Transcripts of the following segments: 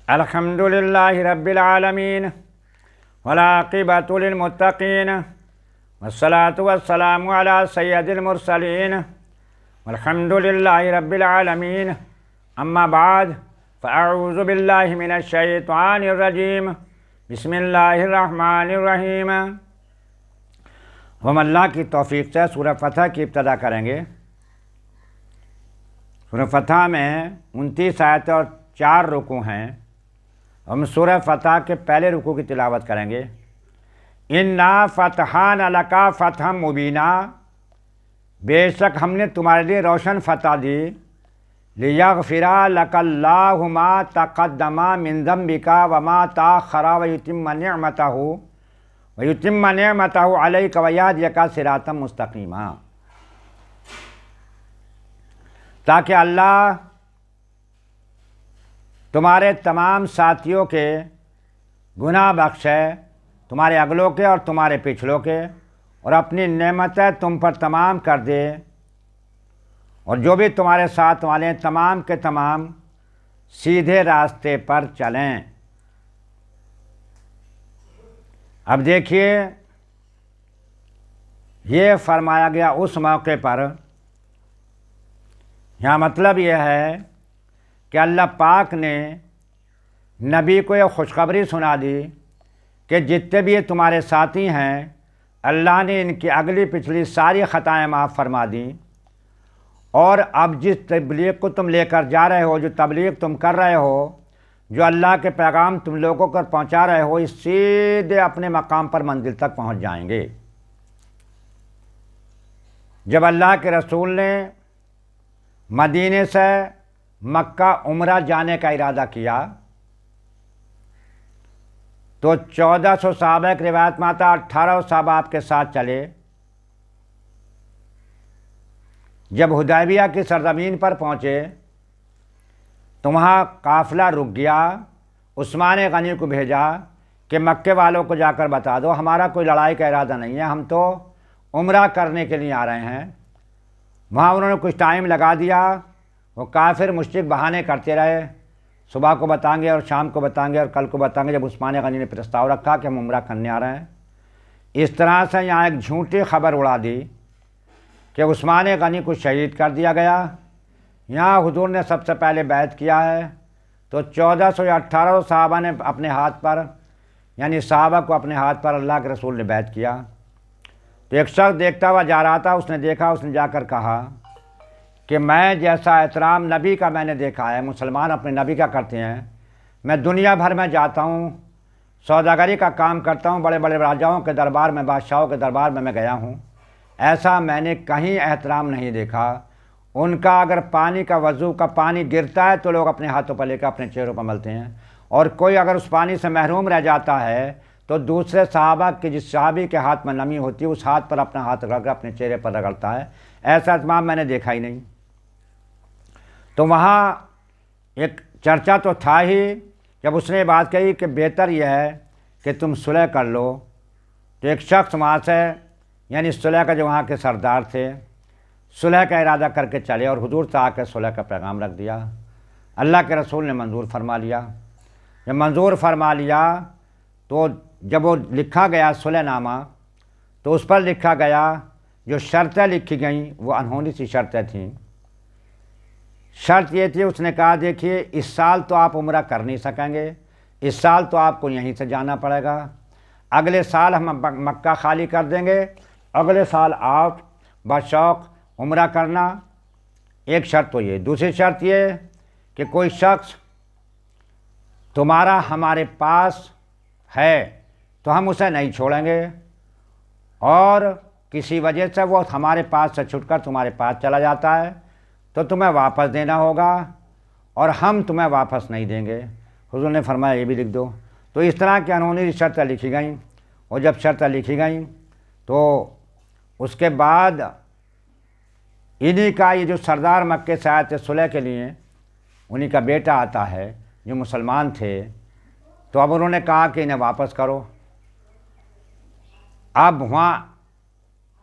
الحمدللہ رب العالمین والعاقبۃ للمتقین والصلاۃ والسلام علی سید المرسلین والحمدللہ رب العالمین اما بعد فاعوذ باللہ من الشیطان الرجیم بسم اللہ الرحمن الرحیم۔ ہم اللہ کی توفیق سے سورہ فتح کی ابتدا کریں گے۔ سورہ فتح میں 29 آیتیں اور 4 رکوع ہیں۔ ہم سورہ فتح کے پہلے رکوع کی تلاوت کریں گے۔ انا فتحنا لک فتحا مبینا، بے شک ہم نے تمہارے لیے روشن فتح دی۔ لیغفر لک اللہ ما تقدم من ذنبک وما تأخر ویتم نعمتہ علیک ویہدیک صراطا مستقیما، تاکہ اللہ تمہارے تمام ساتھیوں کے گناہ بخشے، تمہارے اگلوں کے اور تمہارے پچھلوں کے، اور اپنی نعمتیں تم پر تمام کر دے، اور جو بھی تمہارے ساتھ والے ہیں تمام کے تمام سیدھے راستے پر چلیں۔ اب دیکھیے، یہ فرمایا گیا اس موقع پر، یہاں مطلب یہ ہے کہ اللہ پاک نے نبی کو یہ خوشخبری سنا دی کہ جتنے بھی یہ تمہارے ساتھی ہیں، اللہ نے ان کی اگلی پچھلی ساری خطائیں معاف فرما دیں، اور اب جس تبلیغ کو تم لے کر جا رہے ہو، جو تبلیغ تم کر رہے ہو، جو اللہ کے پیغام تم لوگوں کو پہنچا رہے ہو، اس سیدھے اپنے مقام پر منزل تک پہنچ جائیں گے۔ جب اللہ کے رسول نے مدینے سے مکہ عمرہ جانے کا ارادہ کیا تو 1400 صحابہ کی روایت میں آتا 18 صحابہ آپ کے ساتھ چلے۔ جب حدیبیہ کی سرزمین پر پہنچے تو وہاں قافلہ رک گیا۔ عثمان غنی کو بھیجا کہ مکے والوں کو جا کر بتا دو ہمارا کوئی لڑائی کا ارادہ نہیں ہے، ہم تو عمرہ کرنے کے لیے آ رہے ہیں۔ وہاں انہوں نے کچھ ٹائم لگا دیا، وہ کافر مشرک بہانے کرتے رہے، صبح کو بتائیں گے اور شام کو بتائیں گے اور کل کو بتائیں گے۔ جب عثمان غنی نے پرستاؤ رکھا کہ ہم عمرہ کرنے آ رہے ہیں، اس طرح سے یہاں ایک جھوٹی خبر اڑا دی کہ عثمان غنی کو شہید کر دیا گیا۔ یہاں حضور نے سب سے پہلے بیعت کیا ہے، تو 1400 یا 1800 صحابہ نے اپنے ہاتھ پر، یعنی صحابہ کو اپنے ہاتھ پر اللہ کے رسول نے بیعت کیا۔ تو ایک شخص دیکھتا ہوا جا رہا تھا، اس نے دیکھا، اس نے جا کر کہا کہ میں جیسا احترام نبی کا میں نے دیکھا ہے، مسلمان اپنے نبی کا کرتے ہیں، میں دنیا بھر میں جاتا ہوں، سوداگری کا کام کرتا ہوں، بڑے بڑے راجاؤں کے دربار میں، بادشاہوں کے دربار میں گیا ہوں، ایسا میں نے کہیں احترام نہیں دیکھا۔ ان کا اگر پانی کا وضو کا پانی گرتا ہے تو لوگ اپنے ہاتھوں پر لے کر اپنے چہروں پر ملتے ہیں، اور کوئی اگر اس پانی سے محروم رہ جاتا ہے تو دوسرے صحابہ کے جس صحابی کے ہاتھ میں نمی ہوتی ہے اس ہاتھ پر اپنا ہاتھ رگڑ کر اپنے چہرے پر رگڑتا ہے۔ ایسا اہتمام میں نے دیکھا ہی نہیں۔ تو وہاں ایک چرچا تو تھا ہی، جب اس نے بات کہی کہ بہتر یہ ہے کہ تم صلح کر لو، تو ایک شخص وہاں سے، یعنی صلح کا جو وہاں کے سردار تھے، صلح کا ارادہ کر کے چلے اور حضور سے آ کے صلح کا پیغام رکھ دیا۔ اللہ کے رسول نے منظور فرما لیا۔ جب منظور فرما لیا تو جب وہ لکھا گیا صلح نامہ، تو اس پر لکھا گیا، جو شرطیں لکھی گئیں وہ انہونی سی شرطیں تھیں۔ شرط یہ تھی، اس نے کہا دیکھیے اس سال تو آپ عمرہ کر نہیں سکیں گے، اس سال تو آپ کو یہیں سے جانا پڑے گا، اگلے سال ہم مکہ خالی کر دیں گے، اگلے سال آپ بشوق عمرہ کرنا۔ ایک شرط تو یہ۔ دوسری شرط یہ کہ کوئی شخص تمہارا ہمارے پاس ہے تو ہم اسے نہیں چھوڑیں گے، اور کسی وجہ سے وہ ہمارے پاس سے چھٹ کر تمہارے پاس چلا جاتا ہے تو تمہیں واپس دینا ہوگا، اور ہم تمہیں واپس نہیں دیں گے۔ حضور نے فرمایا یہ بھی لکھ دو۔ تو اس طرح کی انہونی شرطیں لکھی گئیں، اور جب شرطیں لکھی گئیں تو اس کے بعد انہی کا یہ جو سردار مکے سے آئے تھے صلح کے لیے، انہی کا بیٹا آتا ہے جو مسلمان تھے، تو اب انہوں نے کہا کہ انہیں واپس کرو۔ اب وہاں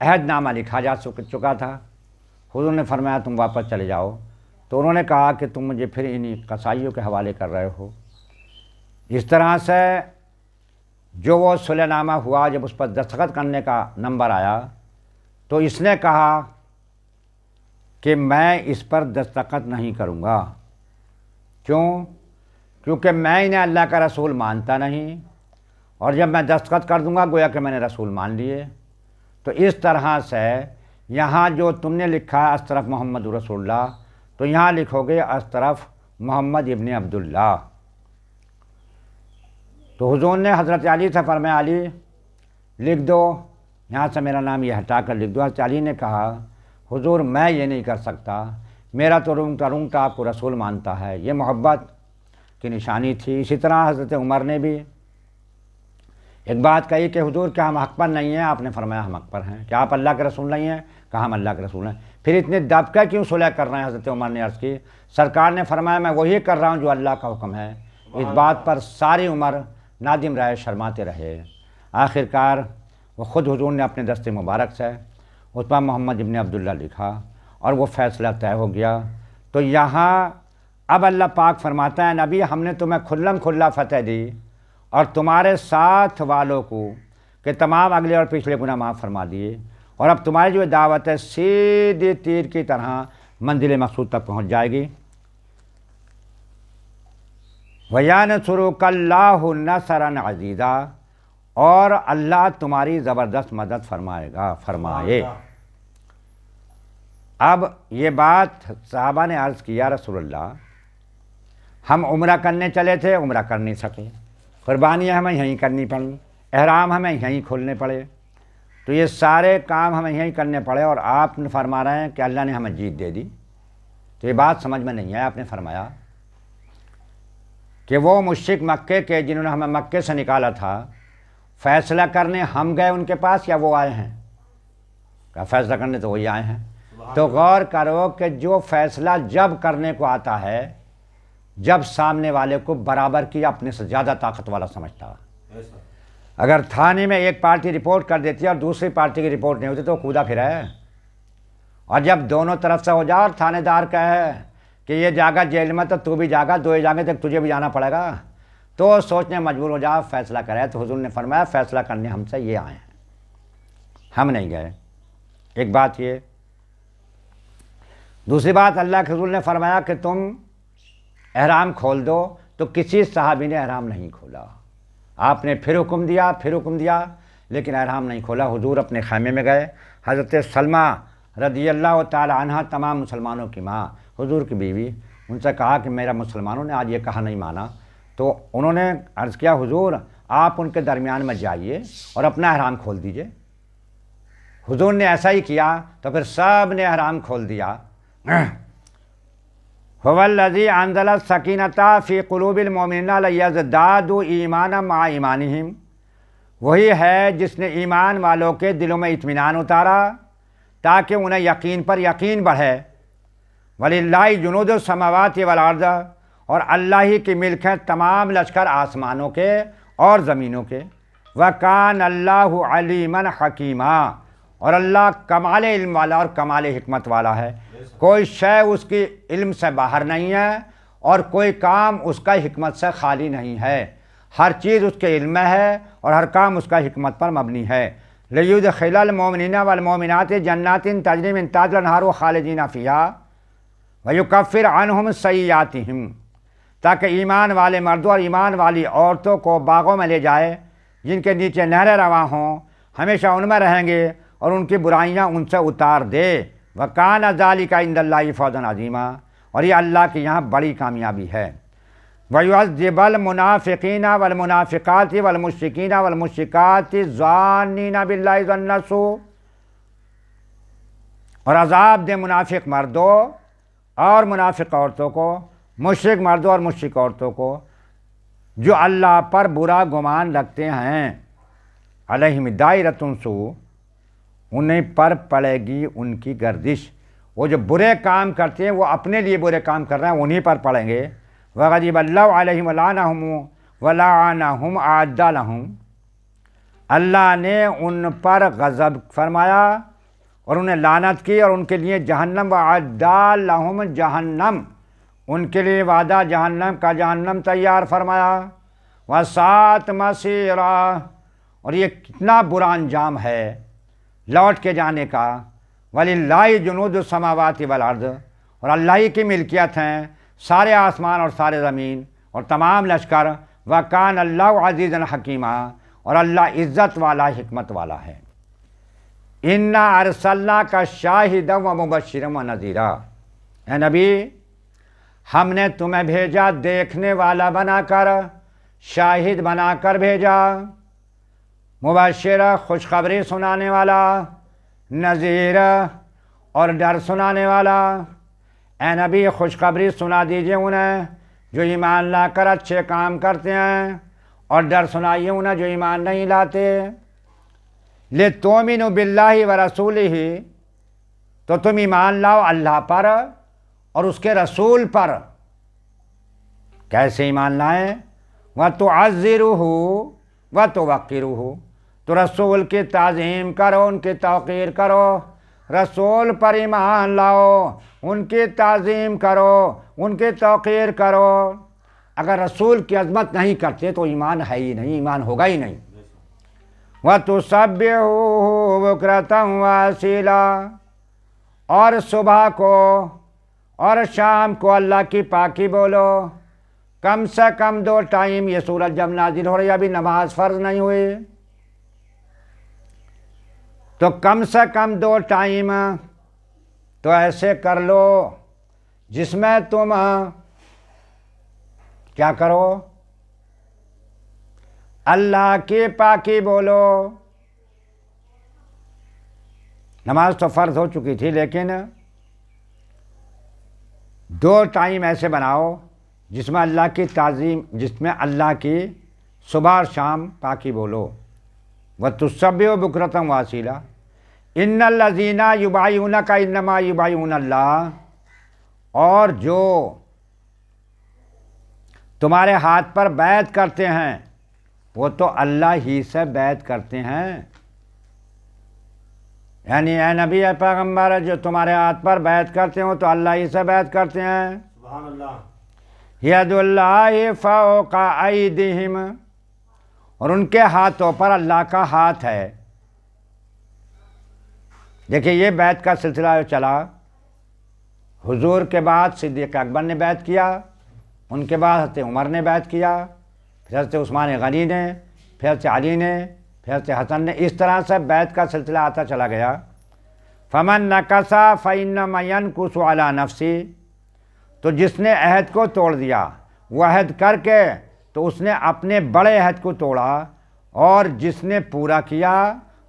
عہد نامہ لکھا جا چکا تھا۔ حضور نے فرمایا تم واپس چلے جاؤ۔ تو انہوں نے کہا کہ تم مجھے پھر انہی قصائیوں کے حوالے کر رہے ہو، اس طرح سے جو وہ صلح نامہ ہوا، جب اس پر دستخط کرنے کا نمبر آیا تو اس نے کہا کہ میں اس پر دستخط نہیں کروں گا۔ کیوں؟ کیونکہ میں انہیں اللہ کا رسول مانتا نہیں، اور جب میں دستخط کر دوں گا گویا کہ میں نے رسول مان لیے۔ تو اس طرح سے یہاں جو تم نے لکھا ہے اس طرف محمد رسول اللہ، تو یہاں لکھو گے اس طرف محمد ابن عبداللہ۔ تو حضور نے حضرت علی سے فرمایا علی لکھ دو، یہاں سے میرا نام یہ ہٹا کر لکھ دو۔ حضرت علی نے کہا حضور میں یہ نہیں کر سکتا، میرا تو رونگتا آپ کو رسول مانتا ہے۔ یہ محبت کی نشانی تھی۔ اسی طرح حضرت عمر نے بھی ایک بات کہی کہ حضور کیا ہم حق پر نہیں ہیں؟ آپ نے فرمایا ہم حق پر ہیں۔ کیا آپ اللہ کے رسول نہیں ہیں؟ کہا ہم اللہ کے رسول ہیں۔ پھر اتنے دب کر کیوں صلح کر رہے ہیں؟ حضرت عمر نے عرض کی سرکار نے فرمایا میں وہی کر رہا ہوں جو اللہ کا حکم ہے۔ اس بات پر ساری عمر نادم رہے، شرماتے رہے۔ آخر کار وہ خود حضور نے اپنے دست مبارک سے اس پر محمد ابن عبداللہ لکھا اور وہ فیصلہ طے ہو گیا۔ تو یہاں اب اللہ پاک فرماتا ہے نبی ہم نے تمہیں کھلم کھلا فتح دی اور تمہارے ساتھ والوں کو کہ تمام اگلے اور پچھلے گناہ معاف فرما دیے، اور اب تمہاری جو دعوت ہے سیدھی تیر کی طرح منزل مقصود تک پہنچ جائے گی۔ وَيَنْصُرُكَ اللَّهُ نَصْرًا عَزِيزًا، اور اللہ تمہاری زبردست مدد فرمائے۔ اب یہ بات صحابہ نے عرض کیا رسول اللہ ہم عمرہ کرنے چلے تھے، عمرہ کر نہیں سکے، قربانیاں ہمیں یہیں کرنی پڑیں، احرام ہمیں یہیں کھولنے پڑے، تو یہ سارے کام ہمیں یہیں کرنے پڑے، اور آپ فرما رہے ہیں کہ اللہ نے ہمیں جیت دے دی۔ تو یہ بات سمجھ میں نہیں آیا۔ آپ نے فرمایا کہ وہ مشرک مکے کے جنہوں نے ہمیں مکے سے نکالا تھا فیصلہ کرنے ہم گئے ان کے پاس یا وہ آئے ہیں؟ کہا فیصلہ کرنے تو وہی آئے ہیں۔ تو غور کرو کہ جو فیصلہ جب کرنے کو آتا ہے جب سامنے والے کو برابر کی اپنے سے زیادہ طاقت والا سمجھتا۔ اگر تھانے میں ایک پارٹی رپورٹ کر دیتی ہے اور دوسری پارٹی کی رپورٹ نہیں ہوتی تو کودا پھر ہے، اور جب دونوں طرف سے ہو جائے اور تھانے دار کہے کہ یہ جاگا جیل میں تو بھی جاگا، دو ہی جاگے تک تجھے بھی جانا پڑے گا، تو سوچنے مجبور ہو جا فیصلہ کرے۔ تو حضور نے فرمایا فیصلہ کرنے ہم سے یہ آئے ہیں، ہم نہیں گئے۔ ایک بات یہ۔ دوسری بات اللہ کے حضور نے فرمایا کہ تم احرام کھول دو، تو کسی صحابی نے احرام نہیں کھولا۔ آپ نے پھر حکم دیا لیکن احرام نہیں کھولا۔ حضور اپنے خیمے میں گئے۔ حضرت سلمہ رضی اللہ تعالی عنہ تمام مسلمانوں کی ماں، حضور کی بیوی، ان سے کہا کہ میرا مسلمانوں نے آج یہ کہا نہیں مانا، تو انہوں نے عرض کیا حضور آپ ان کے درمیان میں جائیے اور اپنا احرام کھول دیجئے۔ حضور نے ایسا ہی کیا تو پھر سب نے احرام کھول دیا۔ هو الذی انزل السکینۃ فی قلوب المؤمنین لیزدادوا ایمانا مع ایمانہم، وہی ہے جس نے ایمان والوں کے دلوں میں اطمینان اتارا تاکہ انہیں یقین پر یقین بڑھے۔ وَلِلَّهِ جُنُودُ السَّمَاوَاتِ وَالْأَرْضِ، اور اللہ ہی کی ملک ہے تمام لشکر آسمانوں کے اور زمینوں کے۔ وَكَانَ اللَّهُ عَلِيمًا حَكِيمًا، اور اللہ کمال علم والا اور کمال حکمت والا ہے۔ کوئی شے اس کی علم سے باہر نہیں ہے اور کوئی کام اس کا حکمت سے خالی نہیں ہے۔ ہر چیز اس کے علم میں ہے اور ہر کام اس کا حکمت پر مبنی ہے۔ لِيُدْخِلَ الْمُؤْمِنِينَ وَالْمُؤْمِنَاتِ جَنَّاتٍ تَجْرِي مِن تحتها الْأَنْهَارُ خَالِدِينَ فِيهَا وَيُكَفِّرُ عَنْهُمْ سَيِّئَاتِهِمْ، تاکہ ایمان والے مردوں اور ایمان والی عورتوں کو باغوں میں لے جائے جن کے نیچے نہریں رواں ہوں، ہمیشہ ان میں رہیں گے اور ان کی برائیاں ان سے اتار دے۔ وَكَانَ ذَلِكَ عِندَ اللَّهِ فَوْزًا عَظِيمًا، اور یہ اللہ کے یہاں بڑی کامیابی ہے۔ وَيُعَذِّبَ الْمُنَافِقِينَ وَالْمُنَافِقَاتِ وَالْمُشْرِكِينَ وَالْمُشْرِكَاتِ الظَّانِّينَ بِاللَّهِ ظَنَّ السُّوءِ، اور عذاب دے منافق مردوں اور منافق عورتوں کو، مشرک مردوں اور مشرک عورتوں کو جو اللہ پر برا گمان رکھتے ہیں۔ علیہم دائرۃ السوء، انہیں پر پڑے گی ان کی گردش۔ وہ جو برے کام کرتے ہیں وہ اپنے لیے برے کام کر رہے ہیں، انہیں پر پڑیں گے۔ وغضب اللہ علیہم ولعنہم ولعنہم اعد لہم، اللہ نے ان پر غضب فرمایا اور انہیں لعنت کی اور ان کے لیے جہنم واعد لہم جہنم، ان کے لیے وعدہ جہنم کا جہنم تیار فرمایا۔ وساعت مصیرا، اور یہ کتنا برا انجام ہے لوٹ کے جانے کا۔ وللہ جنود السماوات والارض، اور اللہ ہی کی ملکیت ہیں سارے آسمان اور سارے زمین اور تمام لشکر۔ وکان اللہ عزیزا حکیما، اور اللہ عزت والا حکمت والا ہے۔ انا ارسلناک شاہدا ومبشرا ونذیرا، اے نبی ہم نے تمہیں بھیجا دیکھنے والا بنا کر، شاہد بنا کر بھیجا، مبشر خوشخبری سنانے والا، نذیر اور ڈر سنانے والا۔ اے نبی خوشخبری سنا دیجئے انہیں جو ایمان لا کر اچھے کام کرتے ہیں، اور ڈر سنائیے انہیں جو ایمان نہیں لاتے۔ لِتُؤْمِنُوا بِاللَّهِ وَرَسُولِهِ، تو تم ایمان لاؤ اللہ پر اور اس کے رسول پر۔ کیسے ایمان لائیں؟ وَتُعَزِّرُوهُ وَتُوَقِّرُوهُ، تو رسول کی تعظیم کرو، ان کی توقیر کرو، رسول پر ایمان لاؤ، ان کی تعظیم کرو، ان کی توقیر کرو۔ اگر رسول کی عظمت نہیں کرتے تو ایمان ہے ہی نہیں، ایمان ہوگا ہی نہیں۔ وَتُسَبِّحُوهُ بُكْرَةً وَأَصِيلًا، اور صبح کو اور شام کو اللہ کی پاکی بولو، کم سے کم 2 ٹائم۔ یہ سورج جب نازل ہو رہی ہے، ابھی نماز فرض نہیں ہوئی، تو کم سے کم 2 ٹائم تو ایسے کر لو جس میں تم کیا کرو؟ اللہ کی پاکی بولو۔ نماز تو فرض ہو چکی تھی، لیکن 2 ٹائم ایسے بناؤ جس میں اللہ کی تعظیم، جس میں اللہ کی صبح اور شام پاکی بولو۔ وَتُسَبِّحُوهُ بُكْرَةً وَأَصِيلًا إِنَّ الَّذِينَ يُبَايِعُونَكَ إِنَّمَا يُبَايِعُونَ اللَّهَ، اور جو تمہارے ہاتھ پر بیعت کرتے ہیں وہ تو اللہ ہی سے بیعت کرتے ہیں۔ یعنی اے نبی، اے پیغمبر، جو تمہارے ہاتھ پر بیعت کرتے ہو تو اللہ ہی سے بیعت کرتے ہیں۔ سبحان اللہ۔ ید اللہ فوق ایدیہم، اور ان کے ہاتھوں پر اللہ کا ہاتھ ہے۔ دیکھیں یہ بیعت کا سلسلہ جو چلا، حضور کے بعد صدیق اکبر نے بیعت کیا، ان کے بعد حضرت عمر نے بیعت کیا، پھر حضرت عثمان غنی نے، پھر حضرت علی نے، پھر حضرت حسن نے، اس طرح سے بیعت کا سلسلہ آتا چلا گیا۔ فمن نکث فإنما ينکث علی نفسہ، تو جس نے عہد کو توڑ دیا، وہ عہد کر کے تو اس نے اپنے بڑے عہد کو توڑا، اور جس نے پورا کیا،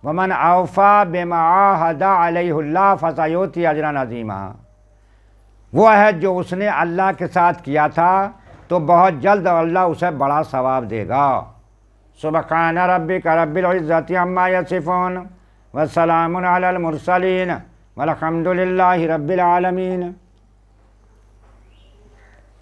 ومن اوفی بما عاہد علیہ اللہ فسیؤتی اجرا عظیما، وہ عہد جو اس نے اللہ کے ساتھ کیا تھا تو بہت جلد اللہ اسے بڑا ثواب دے گا۔ سبحان ربک رب العزۃ عما یصفون وسلام علی المرسلین والحمد للہ رب العالمین۔